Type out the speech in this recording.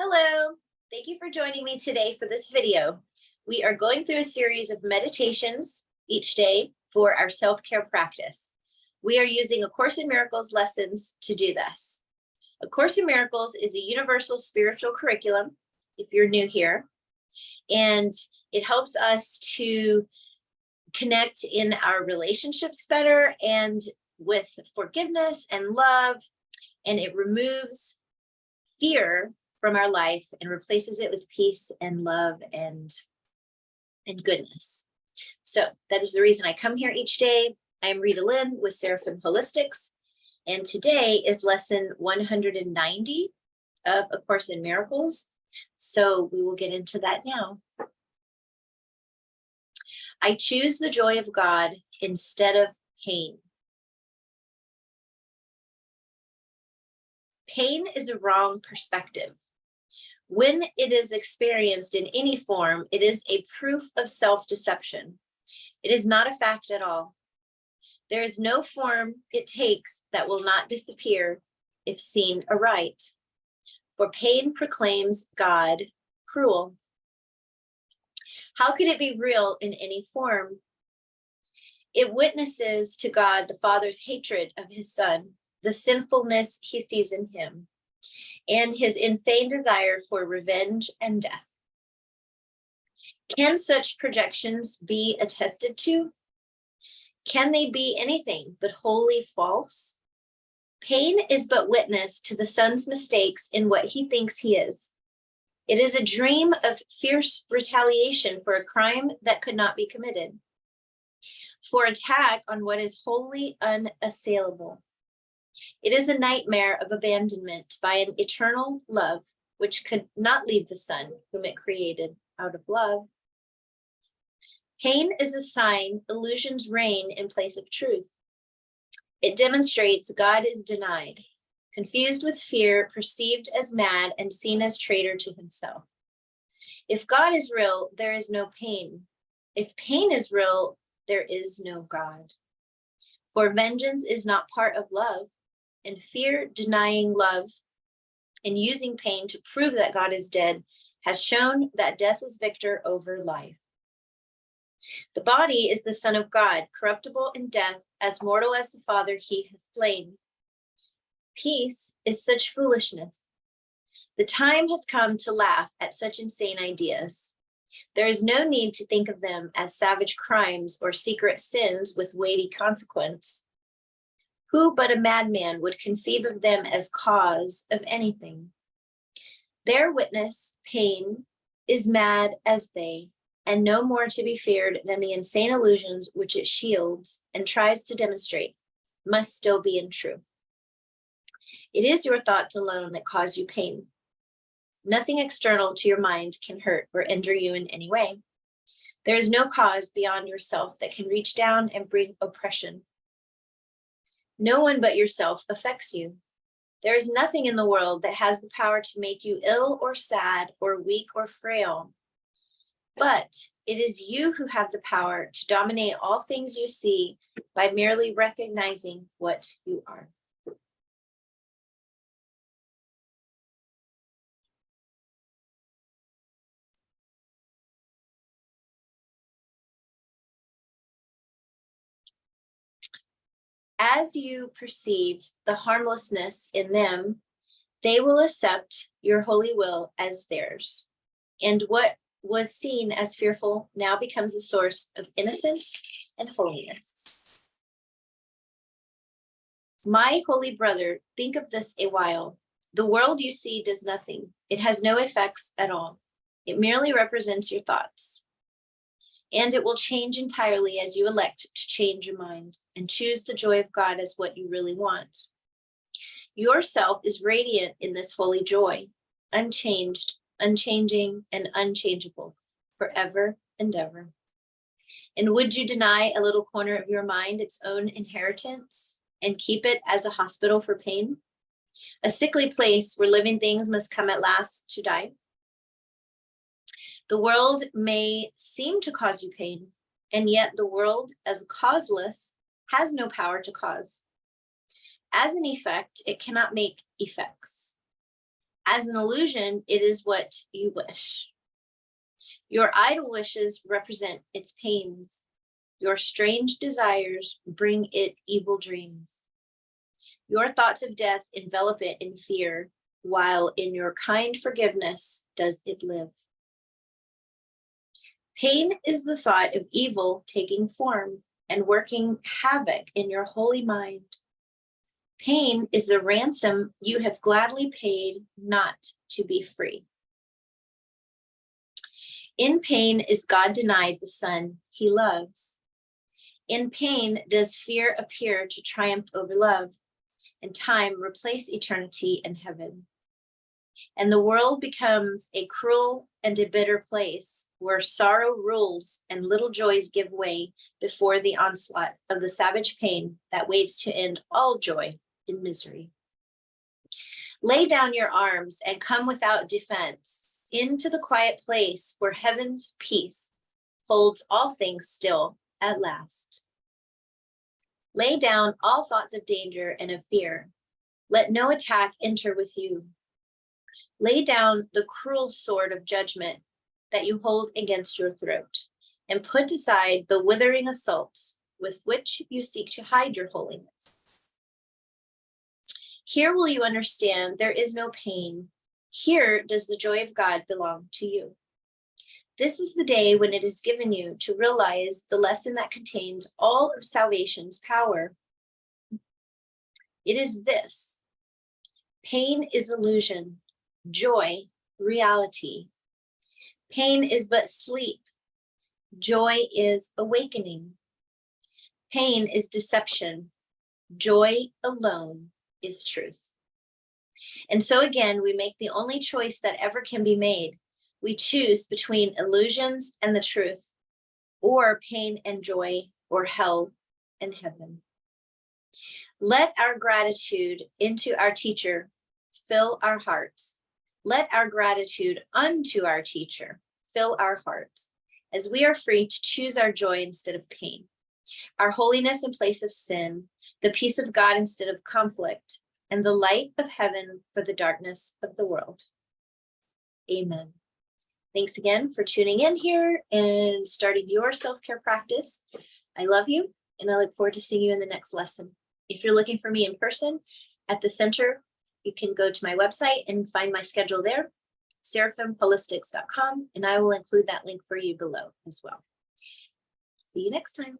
Hello, thank you for joining me today for this video. We are going through a series of meditations each day for our self-care practice. We are using A Course in Miracles lessons to do this. A Course in Miracles is a universal spiritual curriculum, if you're new here, and it helps us to connect in our relationships better and with forgiveness and love, and it removes fear from our life and replaces it with peace and love and goodness. So that is the reason I come here each day. I am Rita Lynn with Seraphim Holistics, and today is lesson 190 of A Course in Miracles. So we will get into that now. I choose the joy of God instead of pain. Pain is a wrong perspective. When it is experienced in any form, it is a proof of self-deception. It is not a fact at all. There is no form it takes that will not disappear if seen aright. For pain proclaims God cruel. How could it be real in any form? It witnesses to God the Father's hatred of his Son, the sinfulness he sees in him, and his insane desire for revenge and death. Can such projections be attested to? Can they be anything but wholly false? Pain is but witness to the Son's mistakes in what he thinks he is. It is a dream of fierce retaliation for a crime that could not be committed, for attack on what is wholly unassailable. It is a nightmare of abandonment by an eternal love, which could not leave the Son whom it created out of love. Pain is a sign illusions reign in place of truth. It demonstrates God is denied, confused with fear, perceived as mad, and seen as traitor to himself. If God is real, there is no pain. If pain is real, there is no God. For vengeance is not part of love, and fear denying love and using pain to prove that God is dead has shown that death is victor over life. The body is the Son of God, corruptible in death, as mortal as the Father he has slain. Peace is such foolishness. The time has come to laugh at such insane ideas. There is no need to think of them as savage crimes or secret sins with weighty consequence. Who but a madman would conceive of them as cause of anything? Their witness, pain, is mad as they, and no more to be feared than the insane illusions which it shields and tries to demonstrate must still be untrue. It is your thoughts alone that cause you pain. Nothing external to your mind can hurt or injure you in any way. There is no cause beyond yourself that can reach down and bring oppression. No one but yourself affects you. There is nothing in the world that has the power to make you ill or sad or weak or frail. But it is you who have the power to dominate all things you see by merely recognizing what you are. As you perceive the harmlessness in them, they will accept your holy will as theirs. And what was seen as fearful now becomes a source of innocence and holiness. My holy brother, think of this a while. The world you see does nothing. It has no effects at all. It merely represents your thoughts. And it will change entirely as you elect to change your mind and choose the joy of God as what you really want. Yourself is radiant in this holy joy, unchanged, unchanging, and unchangeable, forever and ever. And would you deny a little corner of your mind its own inheritance and keep it as a hospital for pain? A sickly place where living things must come at last to die? The world may seem to cause you pain, and yet the world, as causeless, has no power to cause. As an effect, it cannot make effects. As an illusion, it is what you wish. Your idle wishes represent its pains. Your strange desires bring it evil dreams. Your thoughts of death envelop it in fear, while in your kind forgiveness does it live. Pain is the thought of evil taking form and working havoc in your holy mind. Pain is the ransom you have gladly paid not to be free. In pain is God denied the Son he loves. In pain does fear appear to triumph over love, and time replace eternity and heaven. And the world becomes a cruel and a bitter place where sorrow rules and little joys give way before the onslaught of the savage pain that waits to end all joy in misery. Lay down your arms and come without defense into the quiet place where heaven's peace holds all things still at last. Lay down all thoughts of danger and of fear. Let no attack enter with you. Lay down the cruel sword of judgment that you hold against your throat, and put aside the withering assaults with which you seek to hide your holiness. Here will you understand there is no pain. Here does the joy of God belong to you. This is the day when it is given you to realize the lesson that contains all of salvation's power. It is this: pain is illusion, joy, reality. Pain is but sleep. Joy is awakening. Pain is deception. Joy alone is truth. And so again, we make the only choice that ever can be made. We choose between illusions and the truth, or pain and joy, or hell and heaven. Let our gratitude into our teacher fill our hearts. Let our gratitude unto our teacher fill our hearts, as we are free to choose our joy instead of pain, our holiness in place of sin, the peace of God instead of conflict, and the light of heaven for the darkness of the world. Amen. Thanks again for tuning in here and starting your self-care practice. I love you, and I look forward to seeing you in the next lesson. If you're looking for me in person at the center, you can go to my website and find my schedule there, seraphimholistics.com, and I will include that link for you below as well. See you next time.